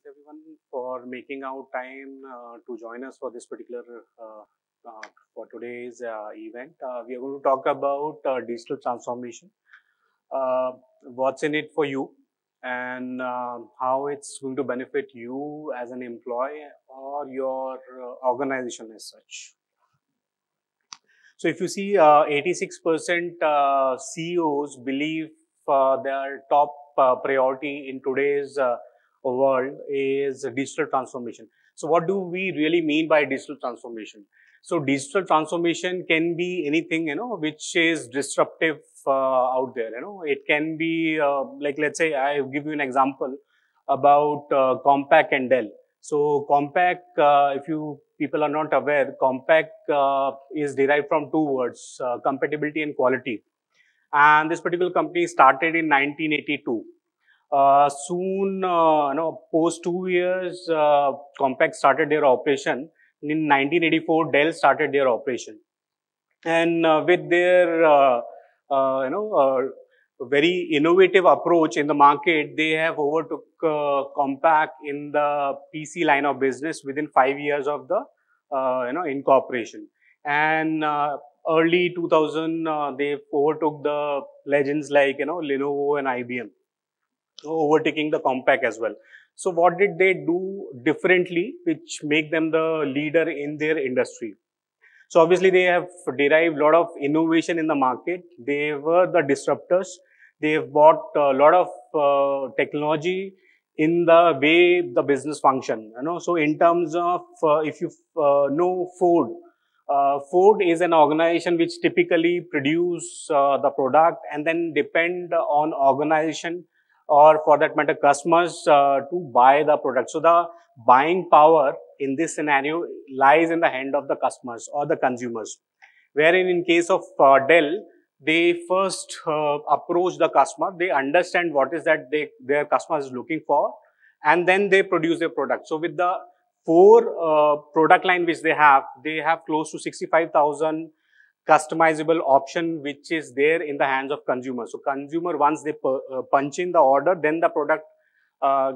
everyone for making out time to join us for this particular for today's event. We are going to talk about digital transformation, what's in it for you, and how it's going to benefit you as an employee or your organization as such. So if you see, 86% CEOs believe their top priority in today's world is digital transformation. So what do we really mean by digital transformation? So digital transformation can be anything, which is disruptive out there. It can be like, let's say, I give you an example about Compaq and Dell. So Compaq, if you people are not aware, Compaq is derived from two words, compatibility and quality. And this particular company started in 1982. Soon, post 2 years, Compaq started their operation. In 1984, Dell started their operation. And with their, very innovative approach in the market, they have overtook Compaq in the PC line of business within 5 years of the, incorporation. And early 2000, they overtook the legends like, Lenovo and IBM, overtaking the Compaq as well. So what did they do differently, which make them the leader in their industry? So obviously they have derived a lot of innovation in the market. They were the disruptors. They have brought a lot of technology in the way the business function. So in terms of if you know Ford, Ford is an organization which typically produce the product and then depend on organization or for that matter customers to buy the product. So the buying power in this scenario lies in the hand of the customers or the consumers. Wherein in case of Dell, they first approach the customer, they understand what is that their customer is looking for, and then they produce their product. So with the four product line which they have close to 65,000 customizable option which is there in the hands of consumer. So consumer, once they punch in the order, then the product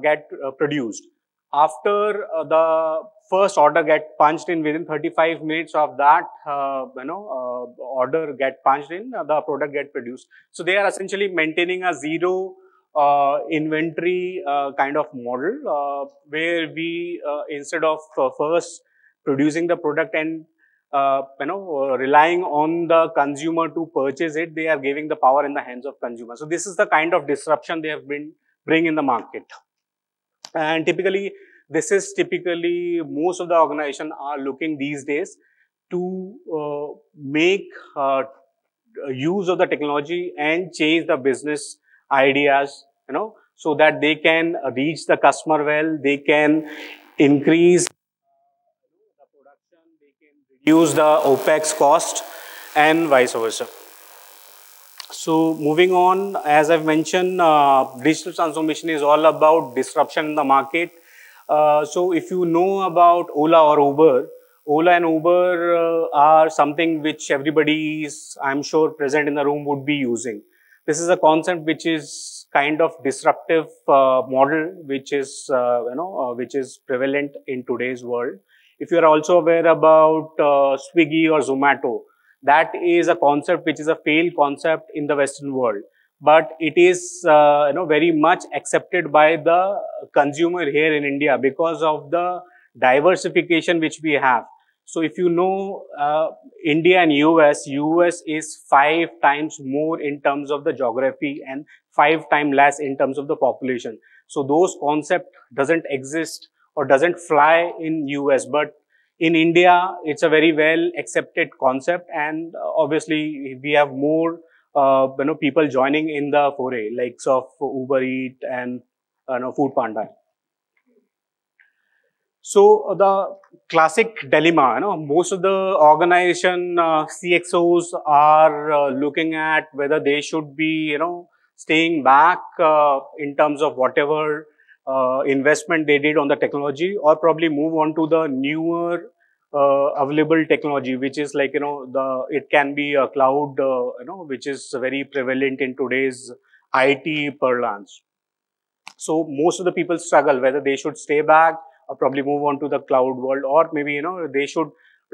get produced. After the first order get punched in, within 35 minutes of that, order get punched in, the product get produced. So they are essentially maintaining a zero inventory kind of model, where we instead of first producing the product and relying on the consumer to purchase it, they are giving the power in the hands of consumer. So this is the kind of disruption they have been bring in the market. And typically, this is typically most of the organization are looking these days to make use of the technology and change the business ideas, so that they can reach the customer well, they can increase the production, they can reduce the OPEX cost and vice versa. So moving on, as I've mentioned, digital transformation is all about disruption in the market. So if you know about Ola or Uber, Ola and Uber are something which everybody is, I'm sure, present in the room would be using. This is a concept which is kind of disruptive model, which is which is prevalent in today's world. If you are also aware about Swiggy or Zomato, that is a concept which is a failed concept in the Western world, but it is very much accepted by the consumer here in India because of the diversification which we have. So if you know India and US is 5 times more in terms of the geography and 5 times less in terms of the population. So those concept doesn't exist or doesn't fly in US, but in India, it's a very well accepted concept, and obviously we have more people joining in the foray, likes of Uber Eats and Food Panda. So the classic dilemma, most of the organization CXOs are looking at whether they should be, staying back in terms of whatever investment they did on the technology, or probably move on to the newer available technology, which is like, it can be a cloud, which is very prevalent in today's IT parlance. So most of the people struggle whether they should stay back or probably move on to the cloud world, or maybe, they should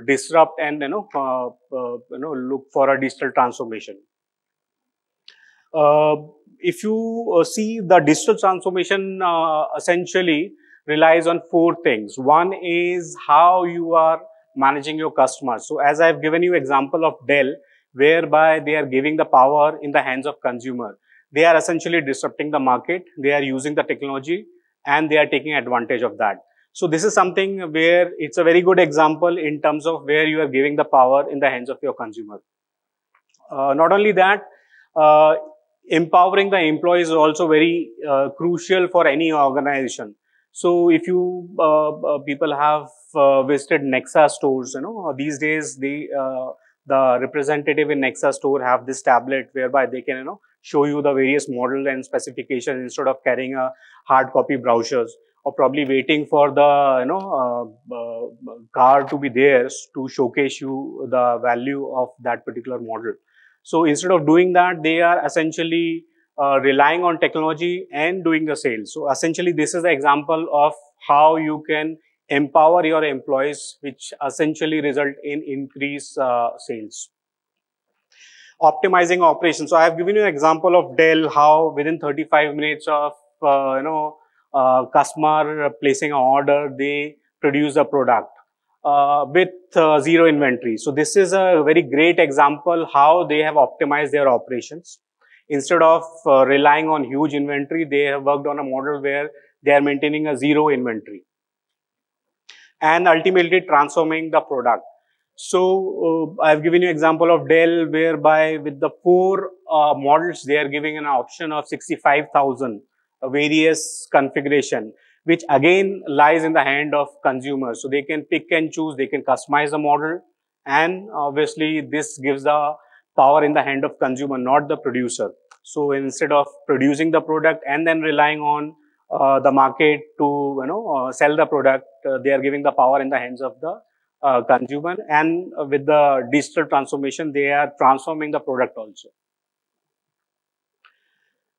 disrupt and, look for a digital transformation. Uh, if you see, the digital transformation essentially relies on four things. One is how you are managing your customers. So as I've given you example of Dell, whereby they are giving the power in the hands of consumer. They are essentially disrupting the market. They are using the technology and they are taking advantage of that. So this is something where it's a very good example in terms of where you are giving the power in the hands of your consumer. Not only that, uh, empowering the employees is also very crucial for any organization. So if you people have visited Nexa stores, these days the representative in Nexa store have this tablet whereby they can, show you the various model and specifications instead of carrying a hard copy brochures, or probably waiting for the, car to be there to showcase you the value of that particular model. So instead of doing that, they are essentially relying on technology and doing the sales. So essentially, this is the example of how you can empower your employees, which essentially result in increased sales. Optimizing operations. So I have given you an example of Dell, how within 35 minutes of, customer placing an order, they produce a product with zero inventory. So this is a very great example how they have optimized their operations. Instead of relying on huge inventory, they have worked on a model where they are maintaining a zero inventory and ultimately transforming the product. So I've given you example of Dell, whereby with the four models, they are giving an option of 65,000 various configuration, which again lies in the hand of consumers. So they can pick and choose, they can customize the model, and obviously this gives the power in the hand of consumer, not the producer. So instead of producing the product and then relying on the market to, sell the product, they are giving the power in the hands of the consumer, and with the digital transformation, they are transforming the product also.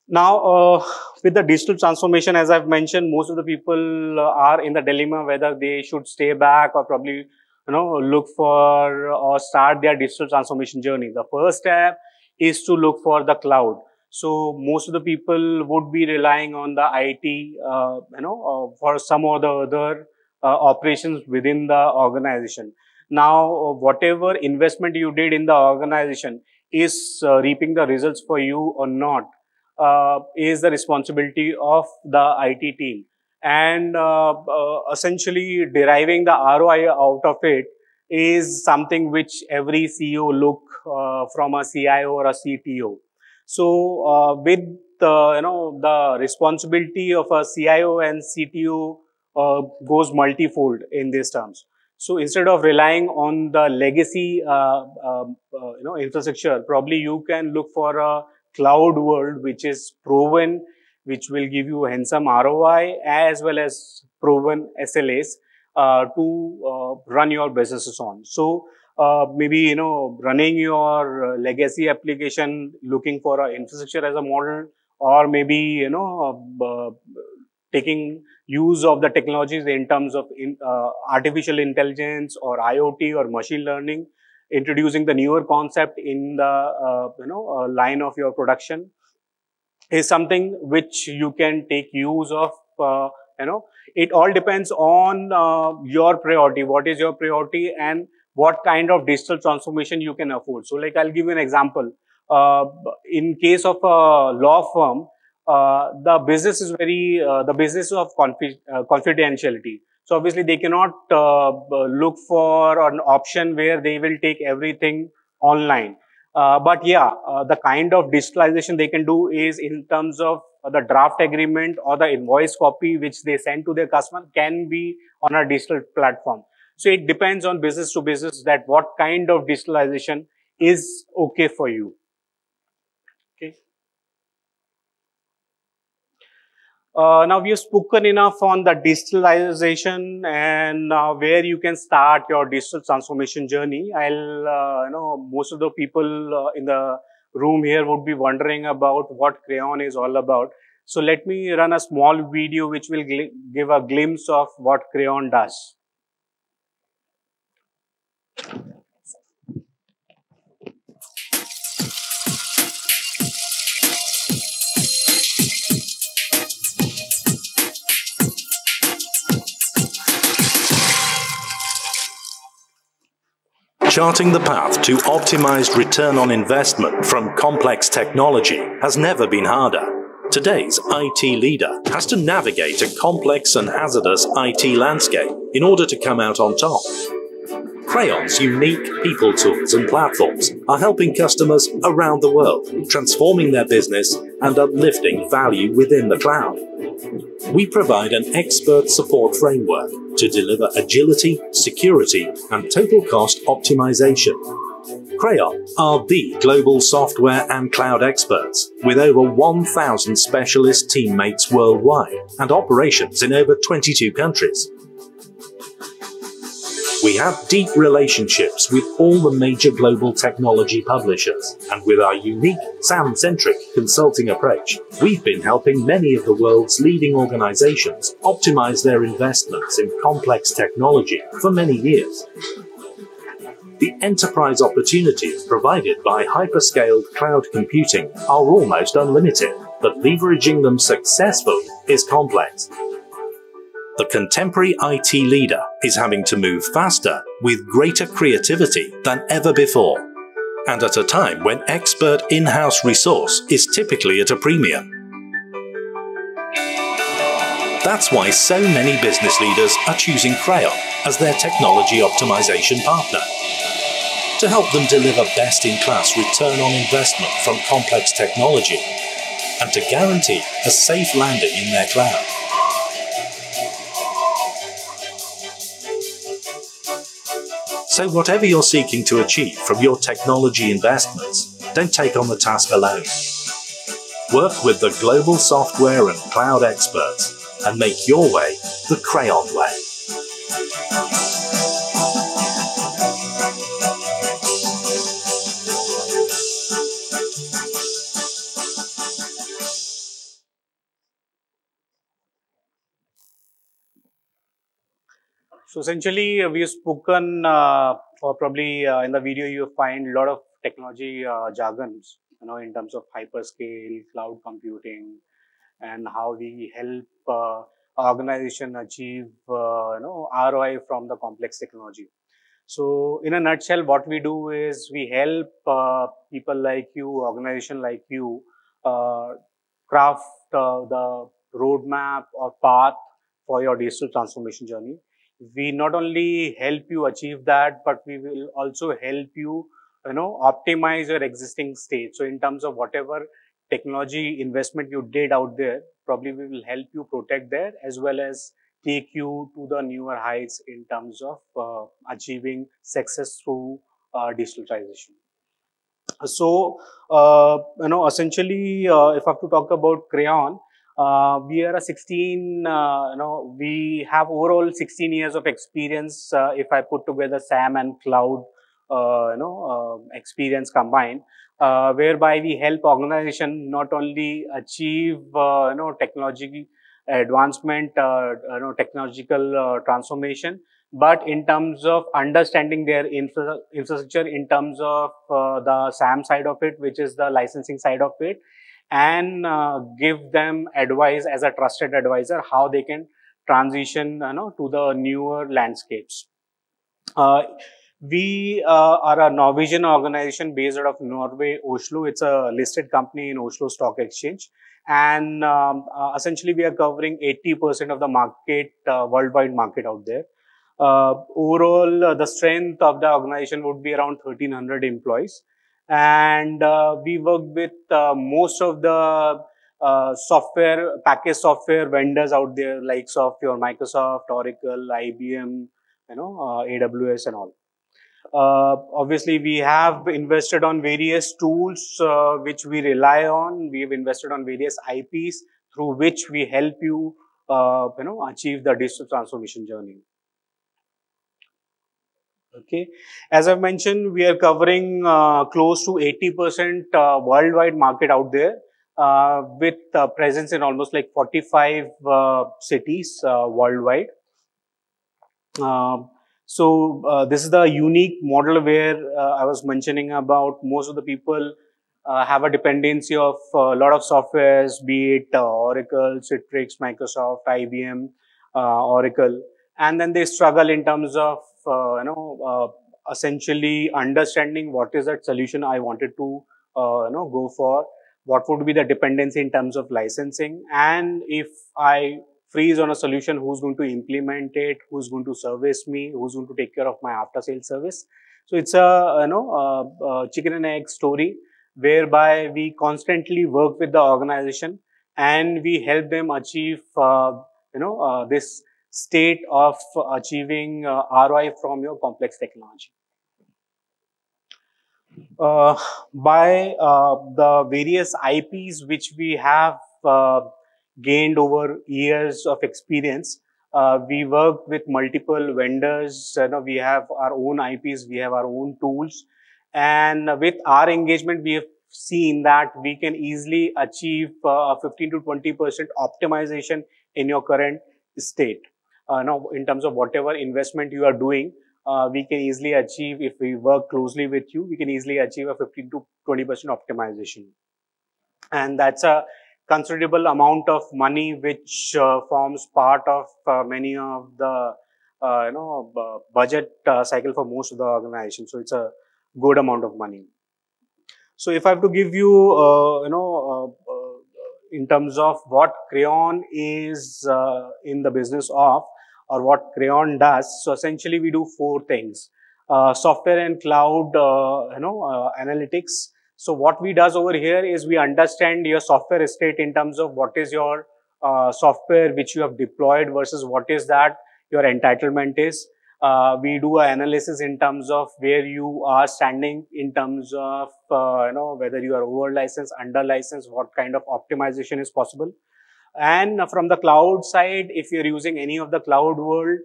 Now, with the digital transformation, as I've mentioned, most of the people are in the dilemma whether they should stay back or probably, look for or start their digital transformation journey. The first step is to look for the cloud. So most of the people would be relying on the IT, for some or the other operations within the organization. Now, whatever investment you did in the organization is reaping the results for you or not, is the responsibility of the IT team. And essentially deriving the ROI out of it is something which every CEO look from a CIO or a CTO. So with the responsibility of a CIO and CTO goes multifold in these terms. So instead of relying on the legacy infrastructure, probably you can look for a cloud world which is proven, which will give you handsome ROI as well as proven SLAs to run your businesses on. So maybe running your legacy application, looking for an infrastructure as a model, or maybe taking use of the technologies in terms of artificial intelligence or IoT or machine learning, introducing the newer concept in the line of your production is something which you can take use of. It all depends on your priority. What is your priority and what kind of digital transformation you can afford. So like I'll give you an example. In case of a law firm, the business is the business of confidentiality. So obviously they cannot look for an option where they will take everything online. But yeah, the kind of digitalization they can do is in terms of the draft agreement or the invoice copy which they send to their customer can be on a digital platform. So it depends on business to business that what kind of digitalization is okay for you. Okay. Now we have spoken enough on the digitalization and where you can start your digital transformation journey. Most of the people in the room here would be wondering about what Crayon is all about. So let me run a small video which will give a glimpse of what Crayon does. Charting the path to optimized return on investment from complex technology has never been harder. Today's IT leader has to navigate a complex and hazardous IT landscape in order to come out on top. Crayon's unique people tools and platforms are helping customers around the world, transforming their business and uplifting value within the cloud. We provide an expert support framework to deliver agility, security, and total cost optimization. Crayon are the global software and cloud experts with over 1,000 specialist teammates worldwide and operations in over 22 countries. We have deep relationships with all the major global technology publishers, and with our unique SAM-centric consulting approach, we've been helping many of the world's leading organizations optimize their investments in complex technology for many years. The enterprise opportunities provided by hyperscaled cloud computing are almost unlimited, but leveraging them successfully is complex. The contemporary IT leader is having to move faster with greater creativity than ever before, and at a time when expert in-house resource is typically at a premium. That's why so many business leaders are choosing Crayon as their technology optimization partner, to help them deliver best-in-class return on investment from complex technology, and to guarantee a safe landing in their cloud. So whatever you're seeking to achieve from your technology investments, don't take on the task alone. Work with the global software and cloud experts and make your way the Crayon way. So essentially, we've spoken, or probably in the video you find a lot of technology jargons, in terms of hyperscale, cloud computing, and how we help organization achieve, ROI from the complex technology. So in a nutshell, what we do is we help people like you, organization like you, craft the roadmap or path for your digital transformation journey. We not only help you achieve that, but we will also help you, optimize your existing state. So in terms of whatever technology investment you did out there, probably we will help you protect that as well as take you to the newer heights in terms of achieving success through digitalization. So, essentially, if I have to talk about Crayon, we are a 16, we have overall 16 years of experience if I put together SAM and cloud, experience combined, whereby we help organization not only achieve, technology advancement, technological transformation, but in terms of understanding their infrastructure, in terms of the SAM side of it, which is the licensing side of it, and give them advice as a trusted advisor, how they can transition, to the newer landscapes. We are a Norwegian organization based out of Norway, Oslo. It's a listed company in Oslo Stock Exchange. And essentially, we are covering 80% of the market, worldwide market out there. Overall, the strength of the organization would be around 1,300 employees. And we work with most of the package software vendors out there, like your Microsoft, Oracle, IBM, AWS and all. Obviously, we have invested on various tools which we rely on. We have invested on various IPs through which we help you, achieve the digital transformation journey. Okay, as I mentioned, we are covering close to 80% worldwide market out there. with presence in almost like 45 cities worldwide. This is the unique model where I was mentioning about most of the people have a dependency of a lot of softwares, be it Oracle, Citrix, Microsoft, IBM, Oracle, and then they struggle in terms of essentially understanding what is that solution I wanted to go for, what would be the dependency in terms of licensing, and if I freeze on a solution, who's going to implement it, who's going to service me, who's going to take care of my after sales service. So it's a chicken and egg story whereby we constantly work with the organization and we help them achieve this state of achieving ROI from your complex technology. By the various IPs which we have gained over years of experience, we work with multiple vendors. We have our own IPs, we have our own tools, and with our engagement, we have seen that we can easily achieve 15 to 20% optimization in your current state. Now, in terms of whatever investment you are doing, we can easily achieve, if we work closely with you, we can easily achieve a 15 to 20% optimization. And that's a considerable amount of money which forms part of many of the budget cycle for most of the organizations. So it's a good amount of money. So if I have to give you in terms of what Crayon is in the business of, or what Crayon does, so essentially we do 4 things: software and cloud analytics. So what we does over here is we understand your software estate in terms of what is your software which you have deployed versus what is that your entitlement is. We do an analysis in terms of where you are standing in terms of whether you are over licensed, under licensed, what kind of optimization is possible. And from the cloud side, if you're using any of the cloud world,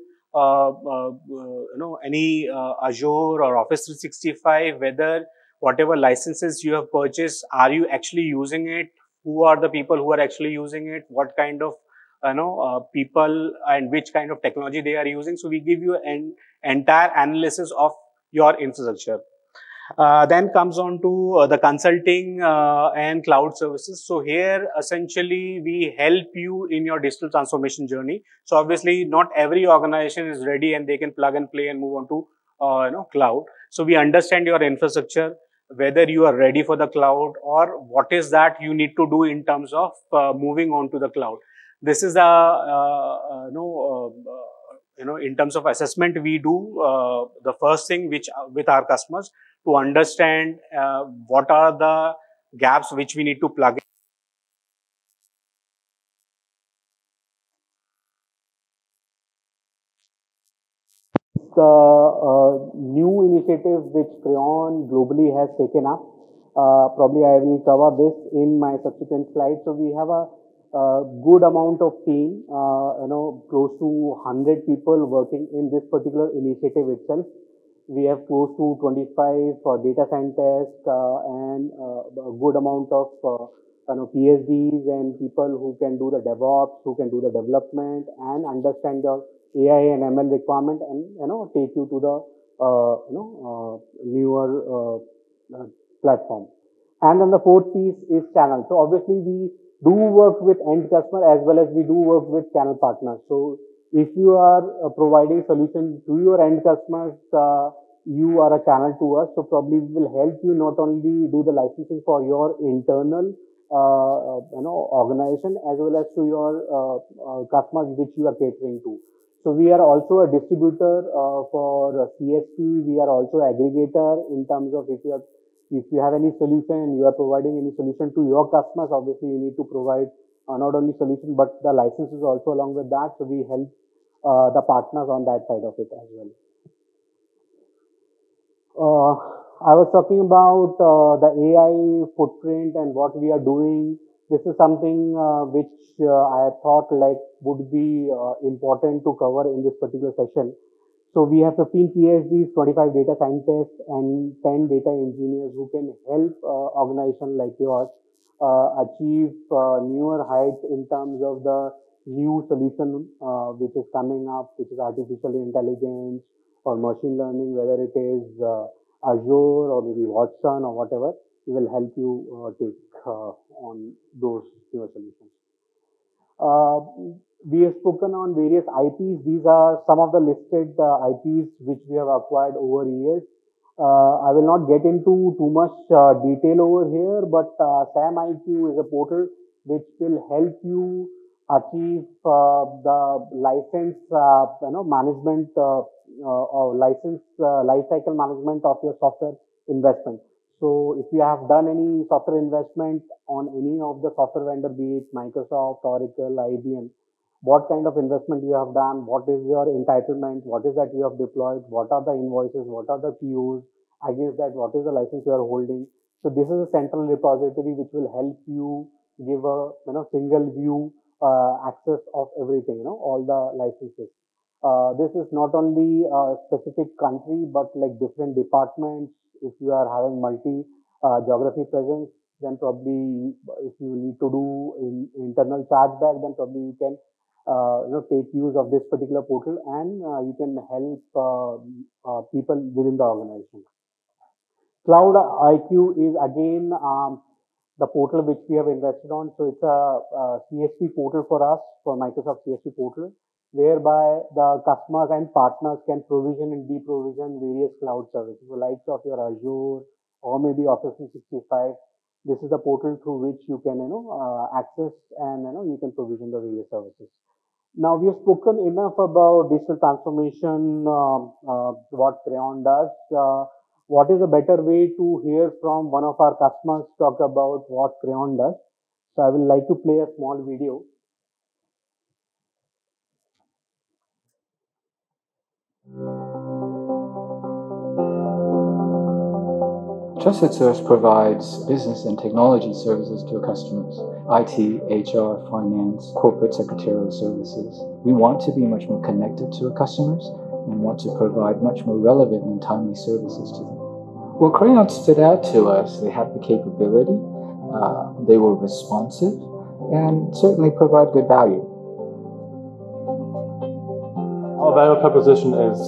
any Azure or Office 365, whether whatever licenses you have purchased, are you actually using it? Who are the people who are actually using it? What kind of people and which kind of technology they are using? So we give you an entire analysis of your infrastructure. Then comes on to the consulting and cloud services. So here, essentially, we help you in your digital transformation journey. So obviously, not every organization is ready and they can plug and play and move on to cloud. So we understand your infrastructure, whether you are ready for the cloud or what is that you need to do in terms of moving on to the cloud. This is in terms of assessment we do, the first thing which with our customers, to understand what are the gaps which we need to plug in. The new initiative which Crayon globally has taken up. Probably I will cover this in my subsequent slides. So we have a good amount of team, close to 100 people working in this particular initiative itself. We have close to 25 data scientists and a good amount of PhDs and people who can do the DevOps, who can do the development and understand the AI and ML requirement, and take you to the newer platform. And then the fourth piece is channel. So obviously we do work with end customer as well as we do work with channel partners. So if you are providing solutions to your end customers, you are a channel to us. So probably we will help you not only do the licensing for your internal organization as well as to your customers which you are catering to. So we are also a distributor for CSP. We are also aggregator in terms of if you have any solution and you are providing any solution to your customers, obviously you need to provide not only solution but the licenses also along with that. So we help the partners on that side of it as well. I was talking about the AI footprint and what we are doing. This is something which I thought like would be important to cover in this particular session. So we have 15 PhDs, 25 data scientists, and 10 data engineers who can help organizations like yours achieve newer heights in terms of the new solution which is coming up, which is artificial intelligence or machine learning, whether it is Azure or maybe Watson or whatever, it will help you take on those newer solutions. We have spoken on various IPs. These are some of the listed IPs which we have acquired over years. I will not get into too much detail over here, but SAM-IQ is a portal which will help you achieve the license, management or license lifecycle management of your software investment. So if you have done any software investment on any of the software vendor, be it Microsoft, Oracle, IBM, what kind of investment you have done, what is your entitlement, what is that you have deployed, what are the invoices, what are the POs, against that, what is the license you are holding. So this is a central repository which will help you give a single view access of everything, all the licenses. This is not only a specific country, but like different departments. If you are having multi geography presence, then probably if you need to do internal chargeback, then probably you can take use of this particular portal, and you can help people within the organization. Cloud IQ is again the portal which we have invested on. So it's a CSP portal for us, for Microsoft CSP portal, whereby the customers and partners can provision and deprovision various cloud services, the likes of your Azure or maybe Office 365. This is the portal through which you can access and you can provision the various services. Now we have spoken enough about digital transformation, what Crayon does. What is a better way to hear from one of our customers talk about what Crayon does? So I would like to play a small video. Trusted Source provides business and technology services to customers: IT, HR, finance, corporate secretarial services. We want to be much more connected to our customers and want to provide much more relevant and timely services to them. Well, Crayon stood out to us. They had the capability, they were responsive, and certainly provide good value. Our value proposition is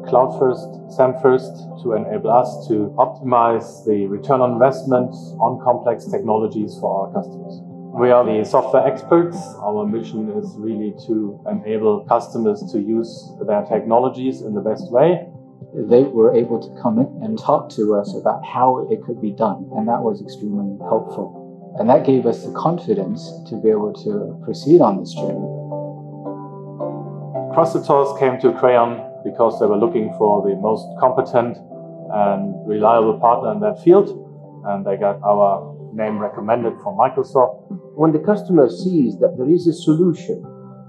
cloud first, SAM first, to enable us to optimize the return on investment on complex technologies for our customers. We are the software experts. Our mission is really to enable customers to use their technologies in the best way. They were able to come in and talk to us about how it could be done, and that was extremely helpful. And that gave us the confidence to be able to proceed on this journey. Trusted Source came to Crayon because they were looking for the most competent and reliable partner in that field, and they got our name recommended from Microsoft. When the customer sees that there is a solution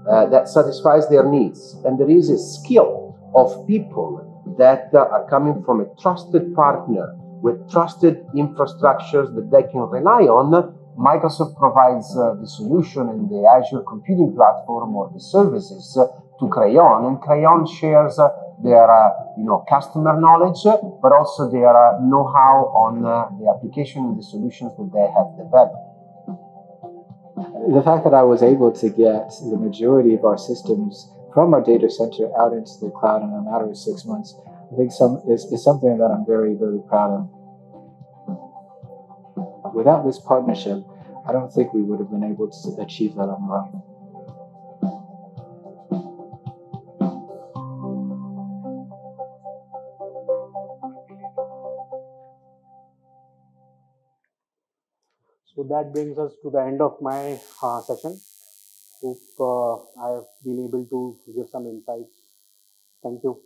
that satisfies their needs, and there is a skill of people that are coming from a trusted partner with trusted infrastructures that they can rely on, Microsoft provides the solution in the Azure computing platform or the services to Crayon, and Crayon shares their customer knowledge, but also their know-how on the application and the solutions that they have developed. The fact that I was able to get the majority of our systems from our data center out into the cloud in a matter of 6 months, I think is something that I'm very, very proud of. Without this partnership, I don't think we would have been able to achieve that on our own. So that brings us to the end of my session. Hope I have been able to give some insights. Thank you.